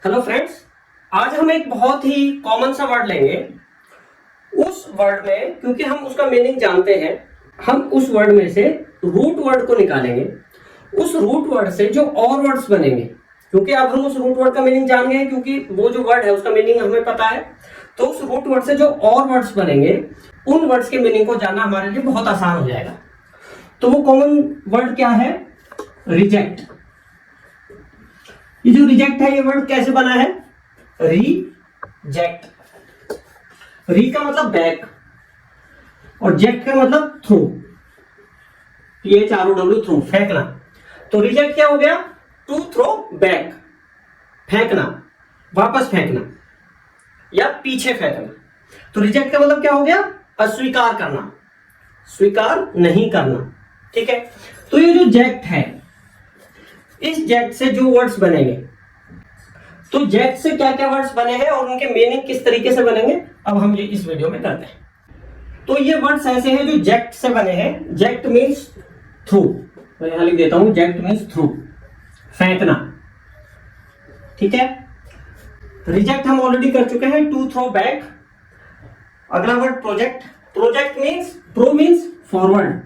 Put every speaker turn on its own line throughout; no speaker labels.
Hello friends, आज हम एक बहुत ही कॉमन सा वर्ड लेंगे। उस वर्ड में, क्योंकि हम उसका मीनिंग जानते हैं, हम उस वर्ड में से रूट वर्ड को निकालेंगे। उस रूट वर्ड से जो और वर्ड्स बनेंगे, क्योंकि अब हम उस रूट वर्ड का मीनिंग जान गए, क्योंकि वो जो वर्ड है उसका मीनिंग हमें पता है, तो उस रूट वर्ड से जो और वर्ड्स बनेंगे उन वर्ड्स के मीनिंग को जानना हमारे लिए बहुत आसान हो जाएगा। तो वो कॉमन वर्ड क्या है? रिजेक्ट। ये जो रिजेक्ट है, ये वर्ड कैसे बना है? रिजेक्ट। री का मतलब बैक और जेक्ट का मतलब थ्रू, THROW, थ्रू, फेंकना। तो रिजेक्ट क्या हो गया? टू थ्रो बैक, फेंकना, वापस फेंकना या पीछे फेंकना। तो रिजेक्ट का मतलब क्या हो गया? अस्वीकार करना, स्वीकार नहीं करना। ठीक है। तो ये जो जेक्ट है, इस जेक्ट से जो वर्ड्स बनेंगे, तो जेक्ट से क्या क्या वर्ड्स बने हैं और उनके मीनिंग किस तरीके से बनेंगे, अब हम ये इस वीडियो में करते हैं। तो ये वर्ड्स ऐसे हैं जो जेक्ट से बने हैं। जेक्ट मीन्स थ्रू, मैं यहां लिख देता हूं, जेक्ट मीन्स थ्रू, फेंकना। ठीक है। रिजेक्ट हम ऑलरेडी कर चुके हैं, टू थ्रो बैक। अगला word project. Project means, pro means forward,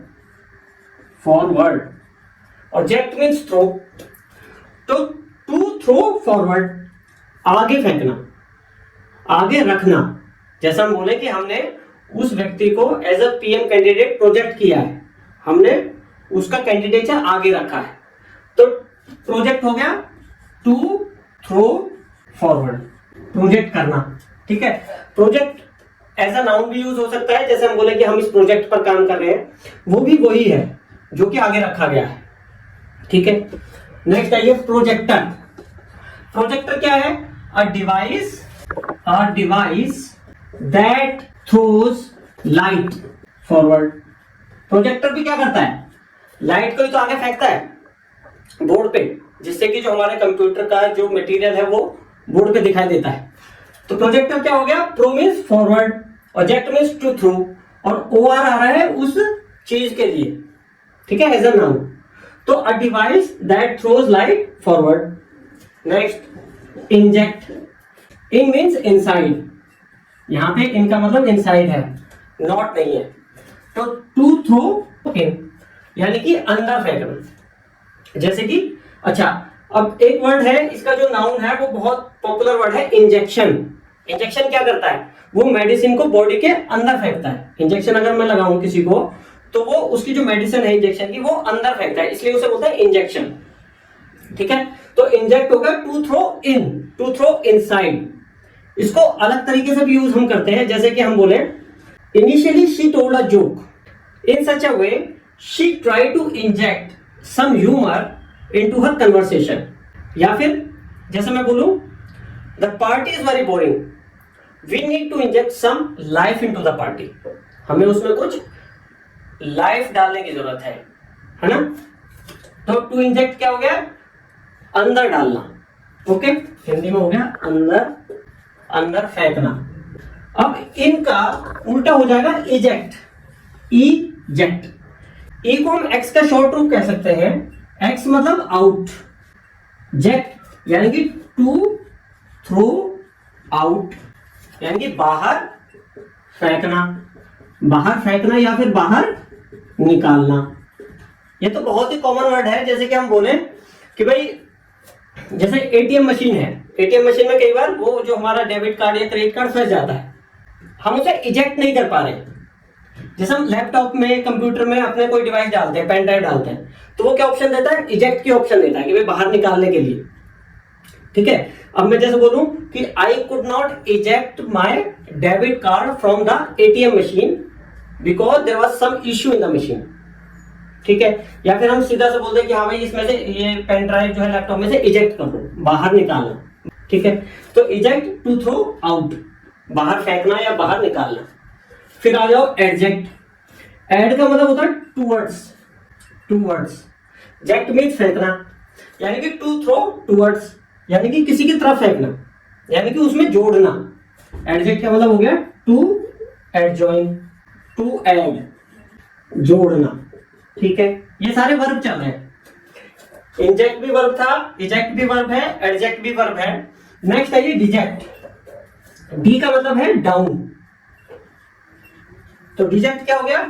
forward, और जेक्ट मीन्स थ्रो। तो टू थ्रो फॉरवर्ड, आगे फेंकना, आगे रखना। जैसा हम बोले कि हमने उस व्यक्ति को as a PM candidate project किया है, हमने उसका कैंडिडेचर आगे रखा है। तो प्रोजेक्ट हो गया टू थ्रो फॉरवर्ड, प्रोजेक्ट करना। ठीक है। प्रोजेक्ट एज अ नाउन भी यूज हो सकता है, जैसे हम बोले कि हम इस प्रोजेक्ट पर काम कर रहे हैं, वो भी वही है जो कि आगे रखा गया है। ठीक है। नेक्स्ट आइए प्रोजेक्टर। प्रोजेक्टर क्या है? अ device that throws light forward. Projector भी क्या करता है? लाइट को ही तो आगे फेंकता है बोर्ड पे, जिससे कि जो हमारे कंप्यूटर का जो मटेरियल है वो बोर्ड पे दिखाई देता है। तो प्रोजेक्टर क्या हो गया? प्रो मीन्स फॉरवर्ड और जेक्ट मीन्स टू थ्रू, और OR आ रहा है उस चीज के लिए। ठीक है, एज अ नाउन। तो a device that throws light forward. Next inject. In means inside, यहां पे इन का मतलब इनसाइड है, नॉट नहीं है। तो टू थ्रो इन, यानी कि अंदर फेंकना। जैसे कि, अच्छा, अब एक वर्ड है, इसका जो नाउन है वो बहुत पॉपुलर वर्ड है, इंजेक्शन। इंजेक्शन क्या करता है? वो मेडिसिन को बॉडी के अंदर फेंकता है। इंजेक्शन अगर मैं लगाऊं किसी को, तो वो उसकी जो मेडिसिन है इंजेक्शन की, वो अंदर फेंकता है, इसलिए उसे बोलते हैं इंजेक्शन। ठीक है। तो इंजेक्ट होगा to throw in, to throw inside. इसको अलग तरीके से भी यूज हम करते हैं, जैसे कि हम बोले, initially she told a joke in such a way she try to inject some humour into her conversation. या फिर जैसे मैं बोलूं, the party is very boring, we need to inject some life into the party. हमें उसमें कुछ life डालने की जरूरत है ना। तो टू इंजेक्ट क्या हो गया? अंदर डालना। ओके, हिंदी में हो गया अंदर, अंदर फेंकना। अब इनका उल्टा हो जाएगा इजेक्ट, इजेक्ट। ई को हम एक्स का शॉर्ट रूप कह सकते हैं। एक्स मतलब आउट, जेक्ट यानी कि टू थ्रो आउट, यानी कि बाहर फेंकना, बाहर फेंकना या फिर बाहर निकालना। ये तो बहुत ही कॉमन वर्ड है। जैसे कि हम बोले कि भाई, जैसे ATM मशीन है, ATM मशीन में कई बार वो जो हमारा डेबिट कार्ड या क्रेडिट कार्ड फंस जाता है, हम उसे इजेक्ट नहीं कर पा रहे। जैसे हम लैपटॉप में, कंप्यूटर में अपने कोई डिवाइस डालते हैं, पेन ड्राइव डालते हैं, तो वो क्या ऑप्शन देता है? इजेक्ट की ऑप्शन देता है कि भाई बाहर निकालने के लिए। ठीक है। अब मैं जैसे बोलूं कि I could not eject my debit card from the ATM machine because there was some issue in the machine. ठीक है। या फिर हम सीधा से बोलते हैं कि हाँ भाई, इसमें से ये पेन ड्राइव जो है लैपटॉप में से इजेक्ट कर दो, बाहर निकालना। ठीक है। तो इजेक्ट टू थ्रो आउट, बाहर फेंकना या बाहर निकालना। फिर आ जाओ एडजेक्ट। एड का मतलब होता है टूवर्ड्स, टूवर्ड्स। जेक्ट मीन्स फेंकना, यानी कि टू थ्रो टूवर्ड्स, यानी कि किसी की तरफ फेंकना, यानी कि उसमें जोड़ना। एडजेक्ट का मतलब हो गया टू एडजॉइन, टू एड, जोड़ना। ठीक है। ये सारे वर्ब चल रहे हैं। इंजेक्ट भी वर्ब था, इजेक्ट भी वर्ब है, एडजेक्ट भी वर्ब है। नेक्स्ट है ये डिजेक्ट। डी का मतलब है डाउन, तो डिजेक्ट क्या हो गया?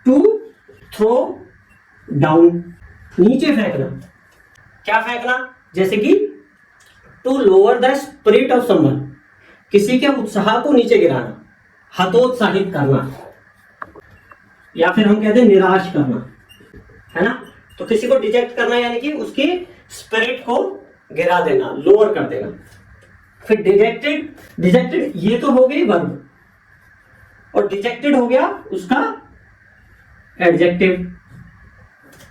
टू थ्रो डाउन, नीचे फेंकना। क्या फेंकना? जैसे कि to lower the spirit of someone, किसी के उत्साह को नीचे गिराना, हतोत्साहित करना, या फिर हम कहते हैं निराश करना, है ना। तो किसी को डिजेक्ट करना यानी कि उसकी स्पिरिट को गिरा देना, लोअर कर देना। फिर डिजेक्टेड, डिजेक्टेड ये तो हो गई वर्ब, और डिजेक्टेड हो गया उसका एडजेक्टिव।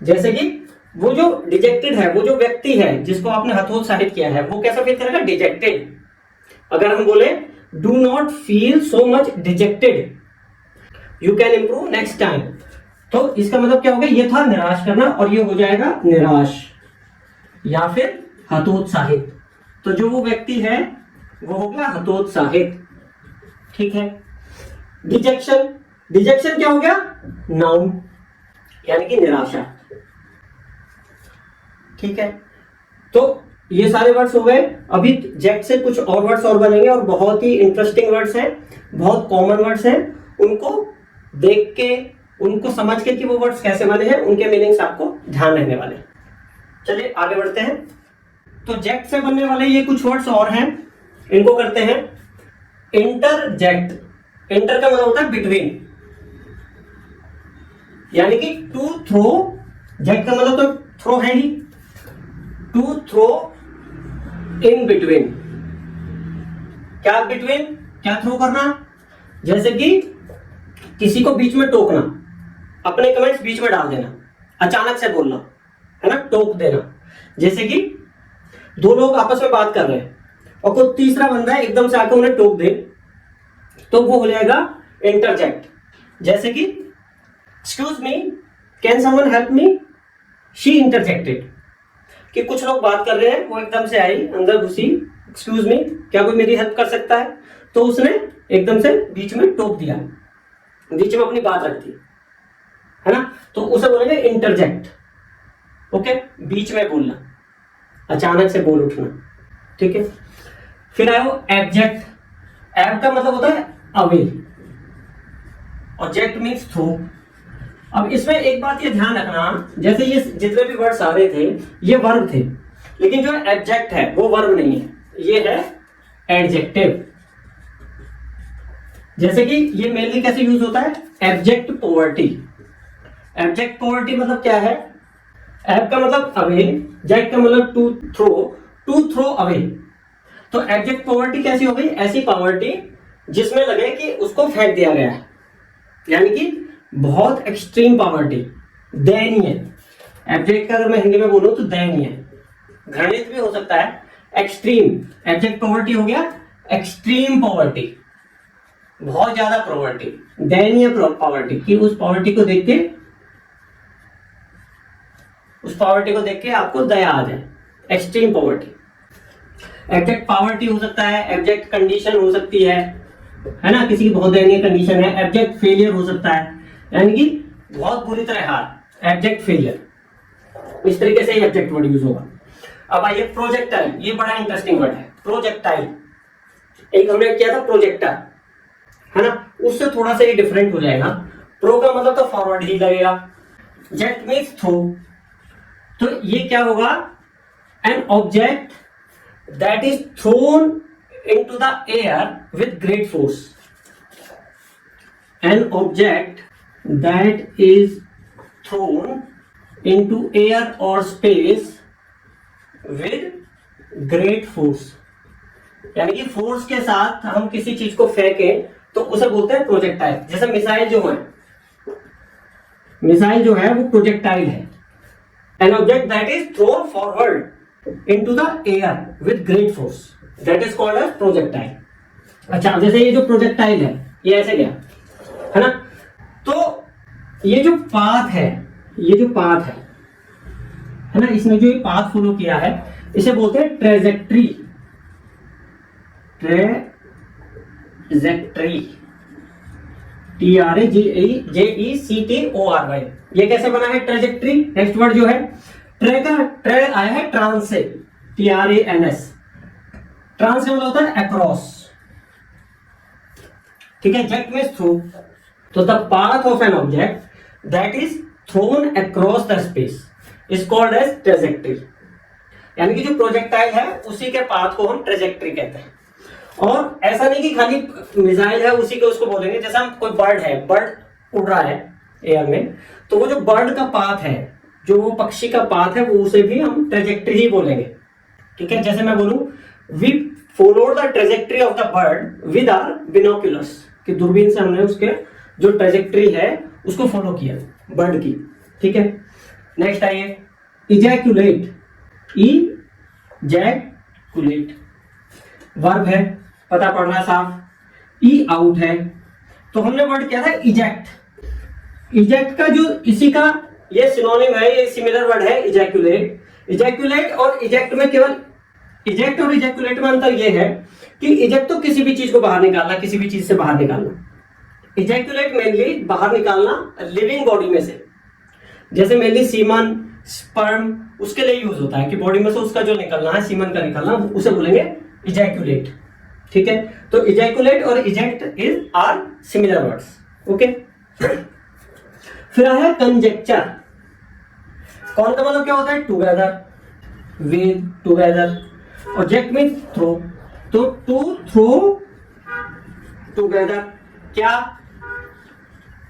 जैसे कि वो जो डिजेक्टेड है, वो जो व्यक्ति है जिसको आपने हतोत्साहित किया है, वो कैसा फील करेगा? डिजेक्टेड। अगर हम बोले do not feel so much dejected, you can improve next time, तो इसका मतलब क्या हो गया? ये था निराश करना, और ये हो जाएगा निराश या फिर हतोत्साहित। तो जो वो व्यक्ति है वो हो गया हतोत्साहित, ठीक है। डिजेक्शन, डिजेक्शन क्या हो गया? नाउन, यानी कि निराशा, ठीक है। तो ये सारे वर्ड्स हो गए। अभी जेक्ट से कुछ और वर्ड्स और बनेंगे, और बहुत ही इंटरेस्टिंग वर्ड्स हैं, बहुत कॉमन वर्ड्स हैं। उनको देख के, उनको समझ के कि वो वर्ड्स कैसे बने हैं, उनके मीनिंग्स आपको ध्यान रहने वाले। चलिए आगे बढ़ते हैं। तो जेक्ट से बनने वाले ये कुछ वर्ड्स और हैं, इनको करते हैं इंटरजेक्ट। इंटर का मतलब होता है बिटवीन, यानी कि टू थ्रो, जेक्ट का मतलब तो थ्रो है ही, टू थ्रो इन बिटवीन। क्या बिटवीन? क्या थ्रो करना? जैसे कि किसी को बीच में टोकना, अपने कमेंट्स बीच में डाल देना, अचानक से बोलना, है ना, टोक देना। जैसे कि दो लोग आपस में बात कर रहे हैं और कोई तीसरा बंदा है एकदम से आकर उन्हें टोक दे, तो वो हो जाएगा इंटरजेक्ट। जैसे कि excuse me, can someone help me, she interjected. कि कुछ लोग बात कर रहे हैं, वो एकदम से आई, अंदर घुसी, एक्सक्यूज मी, क्या कोई मेरी हेल्प कर सकता है, तो उसने एकदम से बीच में टोक दिया, बीच में अपनी बात रख दी, है ना, तो उसे बोलेंगे इंटरजेक्ट। ओके, बीच में बोलना, अचानक से बोल उठना, ठीक है। फिर आया वो एब्जेक्ट। एब का मतलब होता है अवे, और जेक्ट मीन्स थ्रू। अब इसमें एक बात ये ध्यान रखना, जैसे ये जितने भी वर्ड्स आ रहे थे ये वर्ब थे, लेकिन जो एब्जेक्ट है वो वर्ब नहीं है, ये है एडजेक्टिव। जैसे कि ये मेनली कैसे यूज होता है? Abject poverty. एब्जेक्ट पॉवर्टी मतलब क्या है? एब का मतलब अवे, जेक्ट का मतलब टू थ्रो अवे। तो एब्जेक्ट पॉवर्टी कैसी हो गई? ऐसी पॉवर्टी जिसमें लगे कि उसको फेंक दिया गया है, यानी कि बहुत एक्सट्रीम पॉवर्टी, दयनीय। एब्जेक्ट का अगर मैं हिंदी में बोलूं तो दयनीय, घृणित भी हो सकता है, एक्सट्रीम। एब्जेक्ट पॉवर्टी हो गया एक्सट्रीम पॉवर्टी, बहुत ज्यादा पॉवर्टी, दयनीय पॉवर्टी, कि उस पॉवर्टी को देख के आपको दया आ जाए, एक्सट्रीम पॉवर्टी। एब्जेक्ट पॉवर्टी हो सकता है, एब्जेक्ट कंडीशन हो सकती है ना, किसी की बहुत दयनीय कंडीशन है। एब्जेक्ट फेलियर हो सकता है, यानी कि बहुत बुरी तरह हार, एब्जेक्ट फेलियर। इस तरीके से एब्जेक्ट वर्ड यूज होगा। अब आइए प्रोजेक्टाइल, ये बड़ा इंटरेस्टिंग वर्ड है। प्रोजेक्टाइल, एक हमने किया था प्रोजेक्टर, है ना, उससे थोड़ा सा ये डिफरेंट हो जाएगा। प्रो का मतलब तो फॉरवर्ड ही लगेगा, जेक्ट मीन्स थ्रो। तो ये क्या होगा? N object that is throne into the air with great force. An object that is thrown into air or space with great force, यानी कि फोर्स के साथ हम किसी चीज को फेंकें तो उसे बोलते हैं प्रोजेक्टाइल। जैसे मिसाइल जो है वो प्रोजेक्टाइल है। An object that is thrown forward into the air with great force, that is called as projectile. अच्छा, जैसे ये जो प्रोजेक्टाइल है ये ऐसे गया, है ना, तो ये जो पाथ है ना, इसने जो ये पाथ फॉलो किया है इसे बोलते हैं ट्रेजेक्ट्री। TRAJECTORY। ये कैसे बना है ट्रेजेक्ट्री? नेक्स्ट वर्ड जो है ट्रे आया है ट्रांस से, TRANS। ट्रांस का मतलब होता है अक्रॉस, ठीक है। जेट मींस थ्रू, तो the path of an object that is thrown across the space is called as trajectory. यानी कि जो प्रोजेक्टाइल है उसी के पाथ को हम ट्रेजेक्टरी कहते हैं। और ऐसा नहीं कि खाली मिसाइल है उसी के उसको बोलेंगे, जैसा हम कोई बर्ड है, बर्ड उड़ रहा है एयर में, तो वो जो बर्ड का पाथ है, जो वो पक्षी का पाथ है, वो उसे भी हम ट्रेजेक्टरी ही बोलेंगे, ठीक है। जैसे मैं बोलूं we followed the trajectory of the bird with our binoculars, कि दूरबीन से हमने उसके जो ट्रेजेक्टरी है उसको फॉलो किया बर्ड की, ठीक है। नेक्स्ट आइए, इजैक्यूलेट, इजैक्यूलेट वर्ब है, पता पड़ रहा है साफ। ई आउट है, तो हमने वर्ड किया था इजेक्ट। इजेक्ट का जो इसी का ये सिनोनिम है, ये सिमिलर वर्ड है इजैक्यूलेट। इजैक्यूलेट और इजेक्ट में केवल, इजेक्ट और इजैक्यूलेट में अंतर ये है कि इजेक्ट तो किसी भी चीज को बाहर निकालना, किसी भी चीज से बाहर निकालना। इजैक्यूलेट मेनली बाहर निकालना लिविंग बॉडी में से, जैसे मेनली सीमन, स्पर्म उसके लिए यूज होता है कि बॉडी में से उसका जो निकलना है, सीमन का निकलना, उसे बोलेंगे इजैक्यूलेट, ठीक है। तो इजैक्यूलेट और eject is are similar words, okay. फिर आया कंजेक्चर। कौन का मतलब क्या होता है? Together, with, together. और जेक्ट मीन थ्रो, तो टू थ्रो टुगेदर क्या?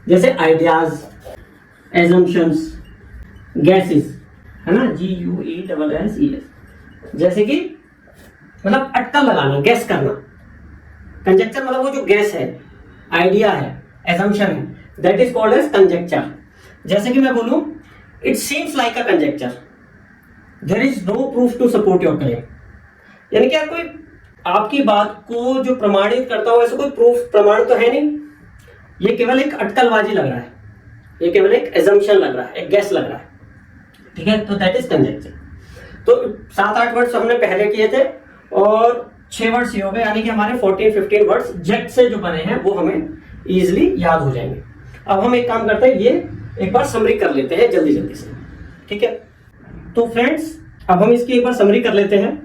जैसे आइडियाज, एजम्पशंस, गैसेस, है ना, GUESSES, जैसे कि मतलब अटकल लगाना, गैस करना। कंजेक्चर मतलब वो जो गैस है, आइडिया है, एजम्पशन है, that is called as conjecture. जैसे कि मैं बोलूं it seems like a conjecture, there is no proof to support your claim. यानी कि कोई आपकी बात को जो प्रमाणित करता हो, ऐसा कोई प्रूफ, प्रमाण तो है नहीं, ये केवल एक अटकलबाजी लग रहा है, ये केवल एक एजम्पशन लग रहा है, एक गैस लग रहा है, ठीक है। तो दैट इज कंजेक्चर। तो 7-8 वर्ड्स हमने पहले किए थे और 6 वर्ड्स ये हो गए, यानी कि हमारे 14-15 वर्ड्स जेट से जो बने हैं वो हमें इजीली याद हो जाएंगे। अब हम एक काम करते हैं, ये एक बार समरी कर लेते हैं जल्दी जल्दी से, ठीक है। तो फ्रेंड्स अब हम इसकी एक बार समरी कर लेते हैं।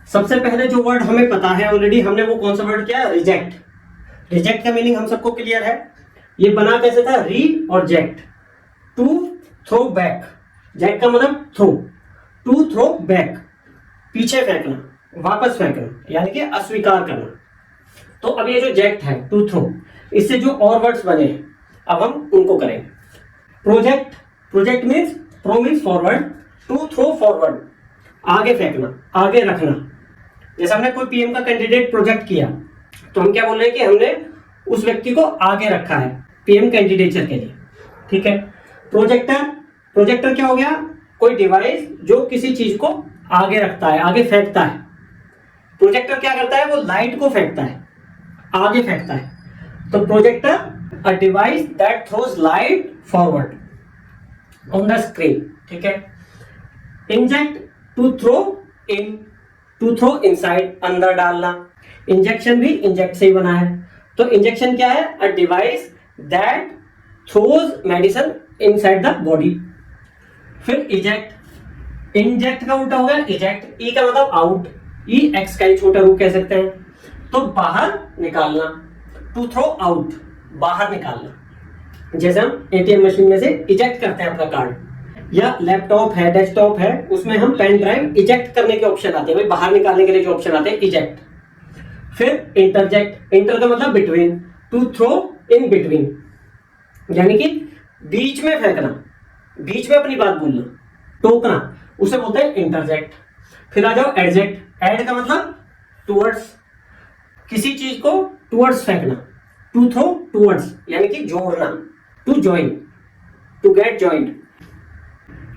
सबसे पहले जो वर्ड हमें पता है ऑलरेडी, हमने वो कौन सा वर्ड किया? रिजेक्ट। रिजेक्ट का मीनिंग हम सबको क्लियर है, ये बना कैसे था? री और जेक्ट, टू थ्रो बैक। जेक्ट का मतलब थ्रो, टू थ्रो बैक, पीछे फेंकना, वापस फेंकना, यानी कि अस्वीकार करना। तो अब ये जो जेक्ट है, टू थ्रो, इससे जो और वर्ड्स बने अब हम उनको करेंगे। Project, project means, pro means forward, to throw forward, आगे फेंकना, आगे रखना। जैसे हमने कोई पीएम का कैंडिडेट प्रोजेक्ट किया तो हम क्या बोल रहे हैं कि हमने उस व्यक्ति को आगे रखा है पीएम कैंडिडेचर के लिए, ठीक है। प्रोजेक्टर, प्रोजेक्टर क्या हो गया? कोई डिवाइस जो किसी चीज को आगे रखता है, आगे फेंकता है। प्रोजेक्टर क्या करता है? वो लाइट को फेंकता है, आगे फेंकता है। तो projector, a device that throws light forward on the screen, ठीक है। Inject, to throw in, to throw inside, अंदर डालना। इंजेक्शन भी इंजेक्ट से ही बना है। तो इंजेक्शन क्या है? अ device that throws medicine inside the body. फिर इजेक्ट, इंजेक्ट का उल्टा हो गया इजेक्ट। ई का मतलब आउट, ई एक्स का ही छोटा रूप कह सकते हैं। तो बाहर निकालना, टू थ्रो आउट, बाहर निकालना। जैसे हम एटीएम मशीन में से इजेक्ट करते हैं अपना कार्ड, या लैपटॉप है, डेस्कटॉप है, उसमें हम पेन ड्राइव इजेक्ट करने के ऑप्शन आते हैं, भाई बाहर निकालने के लिए जो ऑप्शन आते हैं, इजेक्ट। फिर इंटरजेक्ट, इंटर का मतलब between, to throw in between, यानी कि बीच में फेंकना, बीच में अपनी बात बोलना, टोकना, उसे बोलते हैं इंटरजेक्ट। फिर आ जाओ एडजेक्ट। एड का मतलब टुवर्ड्स, किसी चीज को टुवर्ड्स फेंकना, टू थ्रो टुवर्ड्स, यानी कि जोड़ना, to join, to get joint.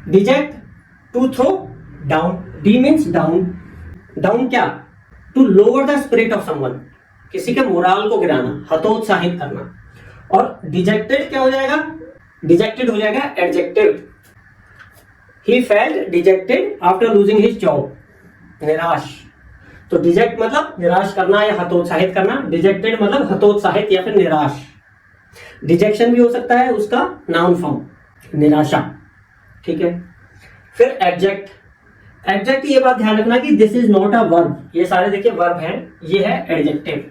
Deject, to throw down, D means down. Down क्या? To lower the spirit of someone, किसी के मोराल को गिराना, हतोत्साहित करना। और डिजेक्टेड क्या हो जाएगा? डिजेक्टेड हो जाएगा adjective. He felt dejected after losing his job, निराश। तो डिजेक्ट मतलब निराश करना या हतोत्साहित करना, डिजेक्टेड मतलब हतोत्साहित या फिर निराश। डिजेक्शन भी हो सकता है उसका नाउन फॉर्म, निराशा, ठीक है। फिर एब्जेक्ट, एडजेक्ट ये बात ध्यान रखना कि this is not a verb, ये सारे देखिए वर्ब हैं, ये है एडजेक्टिव।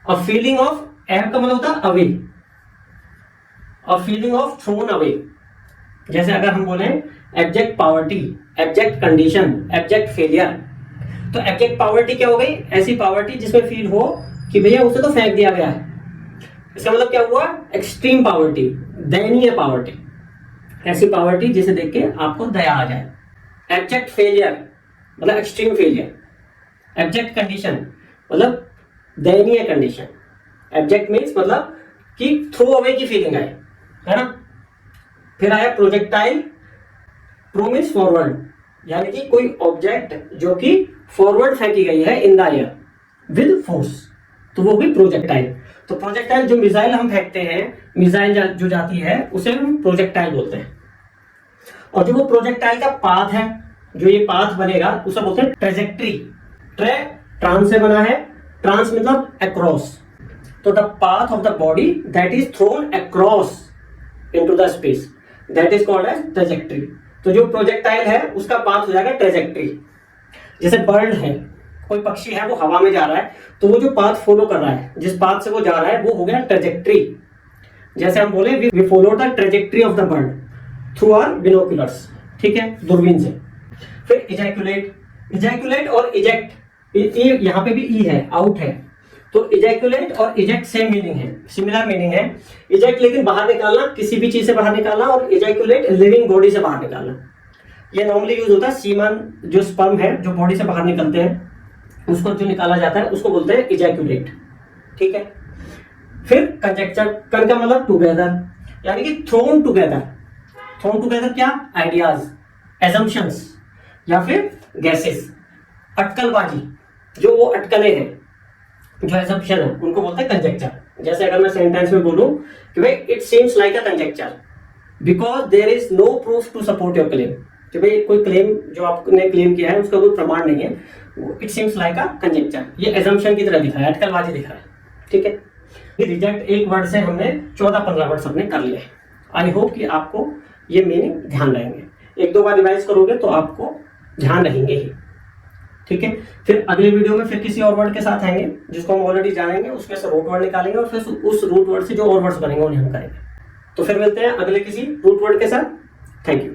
अ फीलिंग ऑफ, एब का मतलब होता है away, a feeling of thrown away. जैसे अगर हम बोले abject poverty, abject condition, abject failure, तो एब्जेक्ट पॉवर्टी क्या हो गई? ऐसी पॉवर्टी जिसमें फील हो कि भैया उसे तो फेंक दिया गया है। इसका मतलब क्या हुआ? एक्सट्रीम पॉवर्टी, दयनीय पॉवर्टी, ऐसी पॉवर्टी जिसे देख के आपको दया आ जाए। एब्जेक्ट फेलियर मतलब एक्सट्रीम फेलियर। एब्जेक्ट कंडीशन मतलब दयनीय कंडीशन। एब्जेक्ट मीन्स मतलब कि थ्रो अवे की फीलिंग आए, है ना। फिर आया प्रोजेक्टाइल, प्रो मीन्स फॉरवर्ड, यानी कि कोई ऑब्जेक्ट जो कि फॉरवर्ड फेंकी गई है in the air with force, तो वो भी प्रोजेक्टाइल। तो प्रोजेक्टाइल जो मिसाइल हम फेंकते हैं, मिसाइल जो जाती है उसे हम प्रोजेक्टाइल बोलते हैं। और जो वो प्रोजेक्टाइल का पाथ है, जो ये पाथ बनेगा उसे बोलते हैं ट्रेजेक्ट्री। ट्रांस से बना है, ट्रांस मतलब अक्रॉस, तो the path of the body that is thrown across into the space that is called as trajectory. तो जो प्रोजेक्टाइल है उसका पाथ हो जाएगा ट्रेजेक्ट्री। जैसे बर्ड है, कोई पक्षी है, वो हवा में जा रहा है, तो वो जो पाथ फॉलो कर रहा है, जिस पाथ से वो जा रहा है, वो हो गया ट्रेजेक्ट्री। जैसे हम बोले we follow the trajectory of the bird through our binoculars, ठीक है, दूरबीन से। फिर इजैकुलेट, इजैकुलेट और इजेक्ट, यहाँ पे भी ई है, आउट है, तो इजैकुलेट और इजेक्ट सेम मीनिंग है, सिमिलर मीनिंग है। इजेक्ट लेकिन बाहर निकालना, किसी भी चीज से बाहर निकालना, और इजैकुलेट लिविंग बॉडी से बाहर निकालना। ये नॉर्मली यूज होता है सीमन, जो स्पर्म है जो बॉडी से बाहर निकलते हैं उसको जो निकाला जाता है उसको बोलते हैं इजैकुलेट, ठीक है। फिर कंजेक्चर, कन का मतलब टुगेदर, यानी कि थ्रोन टुगेदर। थ्रोन टुगेदर क्या? आइडियाज, एजम्पशंस या फिर गैसेस। अटकलबाजी, जो वो अटकलें हैं, जो एजम्पशन है, उनको बोलते हैं कंजेक्चर। जैसे अगर मैं सेंटेंस में बोलूं कि भाई it seems like a conjecture because there is no proof to support your claim, कि भाई कोई क्लेम जो आपने क्लेम किया है उसका कोई प्रमाण नहीं है, it seems like a conjecture, ये एजम्पशन की तरह दिख रहा है, अटकलबाजी दिख रहा है, ठीक है। रिजेक्ट एक वर्ड से हमने 14-15 वर्ड हमने कर लिए। आई होप कि आपको ये मीनिंग ध्यान रहेंगे, एक दो बार रिवाइज करोगे तो आपको ध्यान रहेंगे ही, ठीक है। फिर अगले वीडियो में फिर किसी और वर्ड के साथ आएंगे जिसको हम ऑलरेडी जानेंगे, उसमें से रूट वर्ड निकालेंगे और फिर उस रूट वर्ड से जो और वर्ड्स बनेंगे उन्हें हम करेंगे। तो फिर मिलते हैं अगले किसी रूट वर्ड के साथ। Thank you.